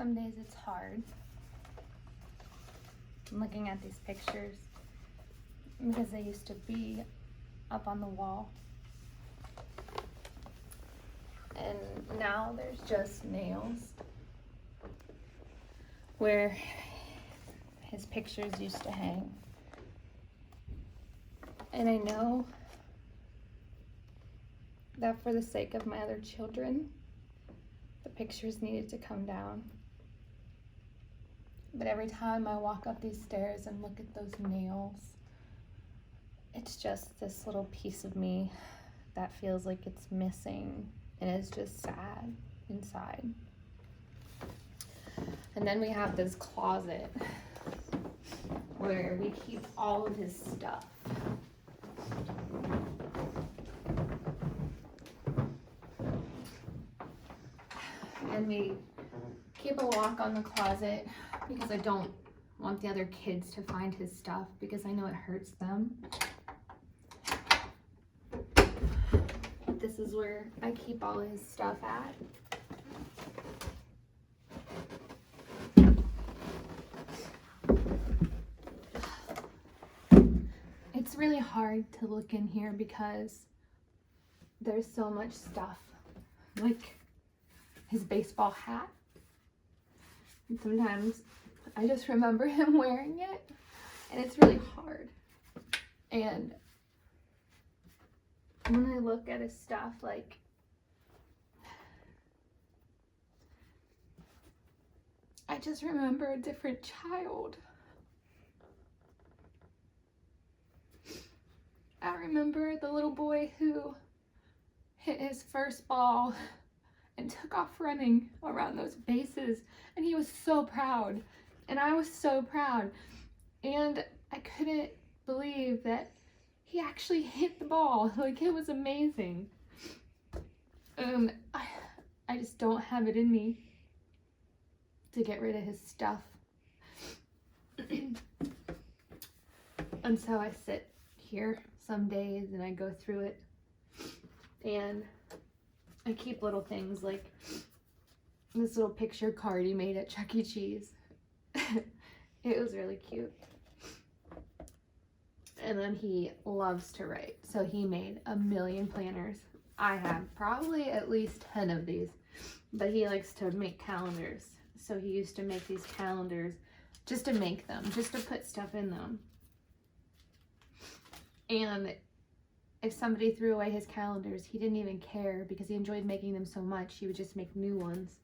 some days it's hard. I'm looking at these pictures because they used to be up on the wall. And now there's just nails where his pictures used to hang. And I know that for the sake of my other children, the pictures needed to come down. But every time I walk up these stairs and look at those nails, it's just this little piece of me that feels like it's missing and is just sad inside. And then we have this closet where we keep all of his stuff. And we keep a lock on the closet because I don't want the other kids to find his stuff because I know it hurts them. This is where I keep all his stuff at. It's really hard to look in here because there's so much stuff, like his baseball hat. And sometimes I just remember him wearing it, and it's really hard. And when I look at his stuff, like, I just remember a different child. I remember the little boy who hit his first ball and took off running around those bases, and he was so proud, and I was so proud, and I couldn't believe that he actually hit the ball. Like, it was amazing. I just don't have it in me to get rid of his stuff. And so I sit here some days and I go through it, and I keep little things like this little picture card he made at Chuck E. Cheese. It was really cute. And then he loves to write, so he made 1,000,000 planners. I have probably at least 10 of these, but he likes to make calendars. So he used to make these calendars just to make them, just to put stuff in them. And if somebody threw away his calendars, he didn't even care because he enjoyed making them so much. He would just make new ones.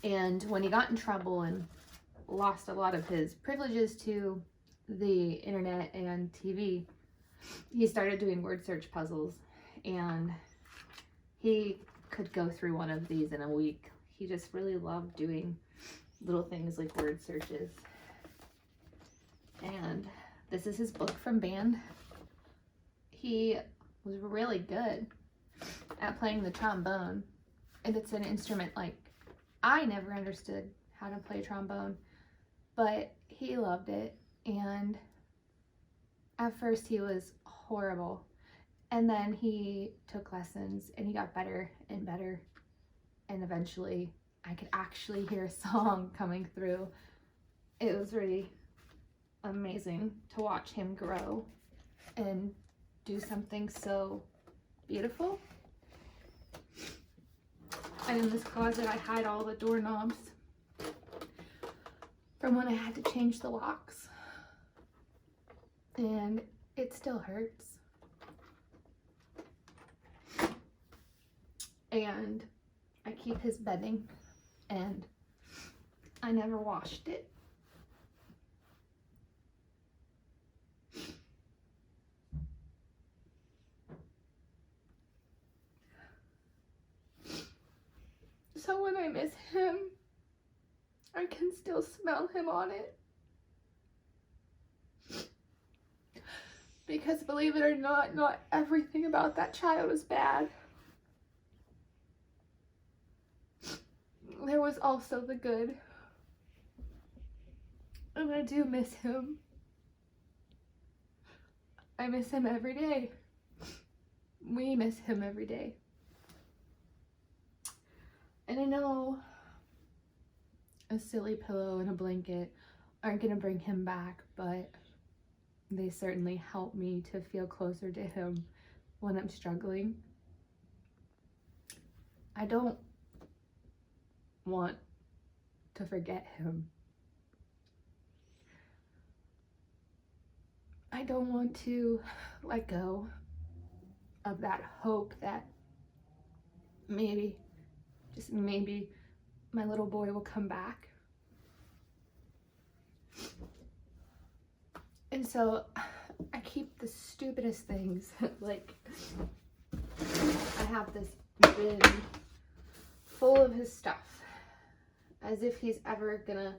And when he got in trouble and lost a lot of his privileges to the internet and TV, he started doing word search puzzles, and he could go through one of these in a week. He just really loved doing little things like word searches. And this is his book from band. He was really good at playing the trombone, and it's an instrument like I never understood how to play trombone, but he loved it. And at first he was horrible, and then he took lessons and he got better and better, and eventually I could actually hear a song coming through. It was really amazing to watch him grow and do something so beautiful. And in this closet I hide all the doorknobs from when I had to change the locks. And it still hurts. And I keep his bedding, and I never washed it. So when I miss him, I can still smell him on it. Because believe it or not everything about that child is bad. There was also the good. And I do miss him. I miss him every day. We miss him every day. And I know a silly pillow and a blanket aren't going to bring him back, but they certainly help me to feel closer to him when I'm struggling. I don't want to forget him. I don't want to let go of that hope that maybe, just maybe, my little boy will come back. And so I keep the stupidest things. Like, I have this bin full of his stuff, as if he's ever gonna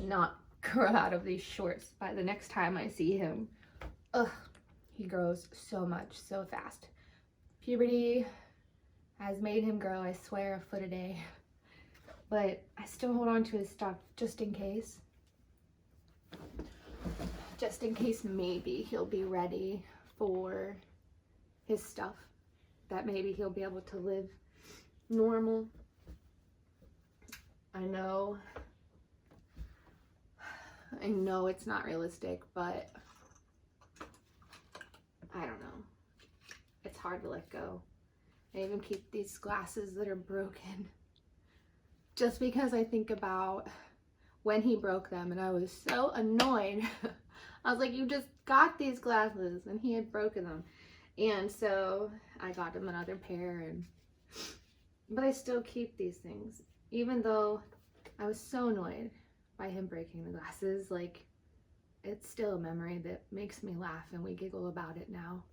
not grow out of these shorts by the next time I see him. Ugh, he grows so much, so fast. Puberty has made him grow, I swear, a foot a day. But I still hold on to his stuff just in case. Just in case maybe he'll be ready for his stuff. That maybe he'll be able to live normal. I know it's not realistic, but I don't know. It's hard to let go. I even keep these glasses that are broken just because I think about when he broke them, and I was so annoyed. I was like, you just got these glasses, and he had broken them. And so I got him another pair, but I still keep these things, even though I was so annoyed by him breaking the glasses. Like, it's still a memory that makes me laugh, and we giggle about it now.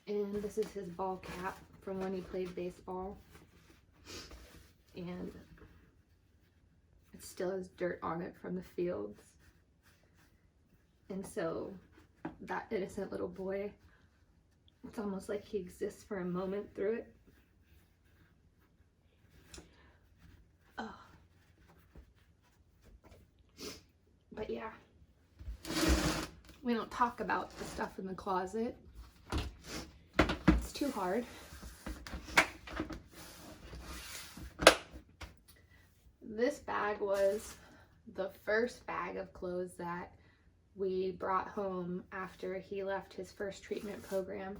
And this is his ball cap from when he played baseball. And it still has dirt on it from the fields. And so that innocent little boy, it's almost like he exists for a moment through it. Oh. But yeah, we don't talk about the stuff in the closet. It's too hard. This bag was the first bag of clothes that we brought home after he left his first treatment program,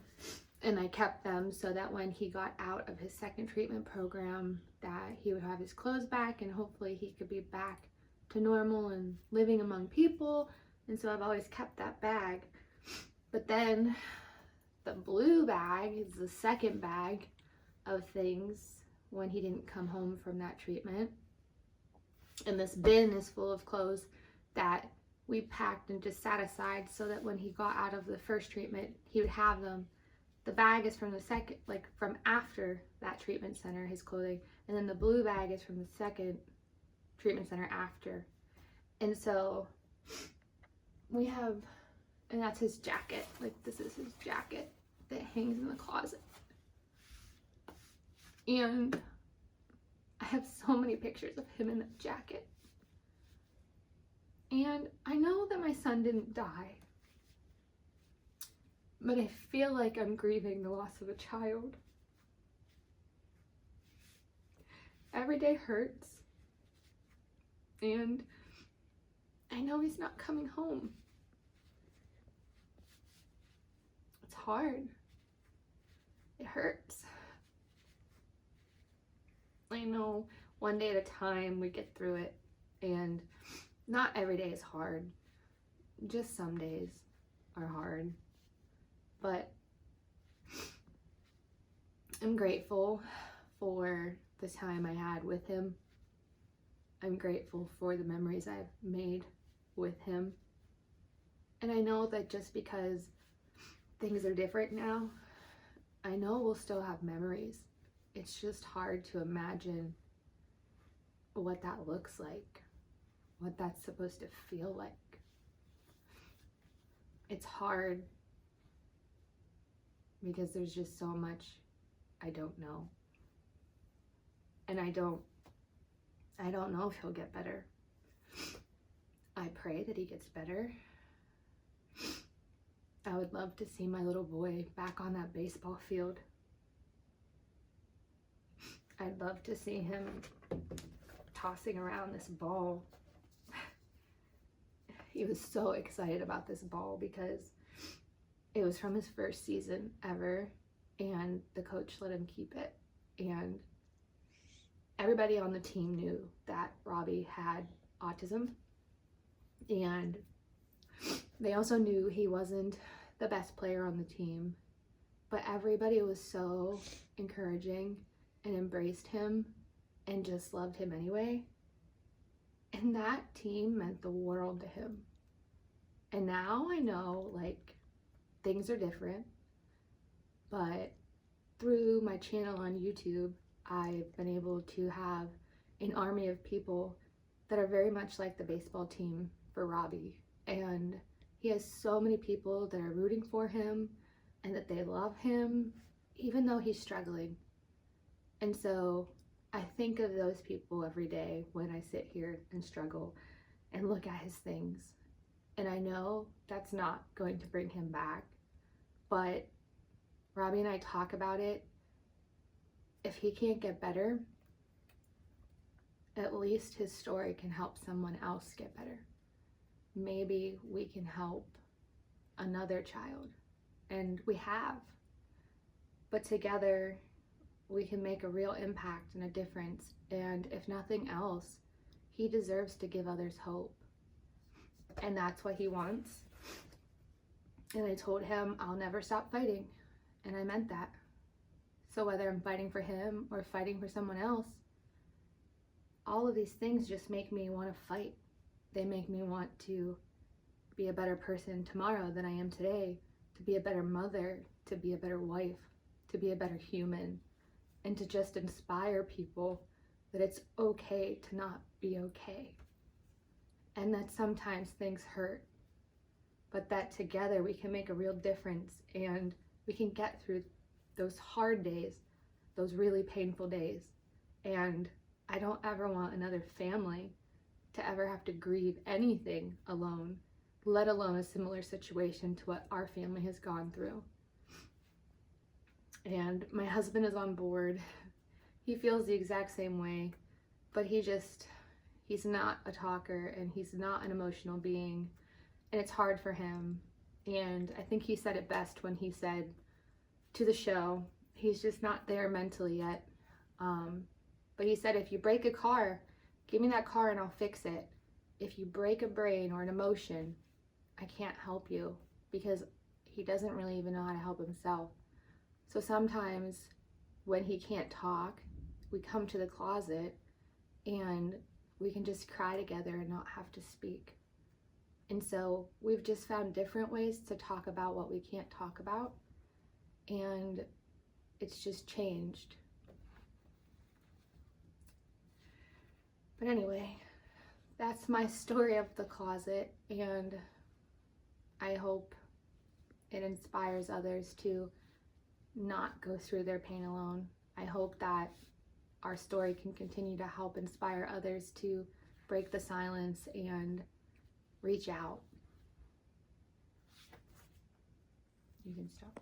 and I kept them so that when he got out of his second treatment program that he would have his clothes back, and hopefully he could be back to normal and living among people. And so I've always kept that bag. But then the blue bag is the second bag of things when he didn't come home from that treatment. And this bin is full of clothes that we packed and just sat aside so that when he got out of the first treatment, he would have them. The bag is from the second, like from after that treatment center, his clothing. And then the blue bag is from the second treatment center after. And so we have, and that's his jacket. Like, this is his jacket that hangs in the closet. And I have so many pictures of him in that jacket. And I know that my son didn't die, but I feel like I'm grieving the loss of a child. Every day hurts, and I know he's not coming home. It's hard. It hurts. I know one day at a time we get through it, and not every day is hard. Just some days are hard. But I'm grateful for the time I had with him. I'm grateful for the memories I've made with him. And I know that just because things are different now, I know we'll still have memories. It's just hard to imagine what that looks like, what that's supposed to feel like. It's hard because there's just so much I don't know. And I don't know if he'll get better. I pray that he gets better. I would love to see my little boy back on that baseball field. I'd love to see him tossing around this ball. He was so excited about this ball because it was from his first season ever, and the coach let him keep it. And everybody on the team knew that Robbie had autism, and they also knew he wasn't the best player on the team, but everybody was so encouraging and embraced him and just loved him anyway. And that team meant the world to him. And now I know, like, things are different, but through my channel on YouTube, I've been able to have an army of people that are very much like the baseball team for Robbie. And he has so many people that are rooting for him and that they love him, even though he's struggling. And so I think of those people every day when I sit here and struggle and look at his things. And I know that's not going to bring him back, but Robbie and I talk about it. If he can't get better, at least his story can help someone else get better. Maybe we can help another child, and we have. But together, we can make a real impact and a difference. And if nothing else, he deserves to give others hope. And that's what he wants. And I told him I'll never stop fighting. And I meant that. So whether I'm fighting for him or fighting for someone else, all of these things just make me want to fight. They make me want to be a better person tomorrow than I am today, to be a better mother, to be a better wife, to be a better human, and to just inspire people that it's okay to not be okay. And that sometimes things hurt, but that together we can make a real difference, and we can get through those hard days, those really painful days. And I don't ever want another family to ever have to grieve anything alone, let alone a similar situation to what our family has gone through. And my husband is on board. He feels the exact same way, but he's not a talker, and he's not an emotional being, and it's hard for him. And I think he said it best when he said to the show, he's just not there mentally yet. But he said, if you break a car, give me that car and I'll fix it. If you break a brain or an emotion, I can't help you, because he doesn't really even know how to help himself. So sometimes when he can't talk, we come to the closet and we can just cry together and not have to speak. And so we've just found different ways to talk about what we can't talk about, and it's just changed. But anyway, that's my story of the closet, and I hope it inspires others to not go through their pain alone. I hope that our story can continue to help inspire others to break the silence and reach out. You can stop.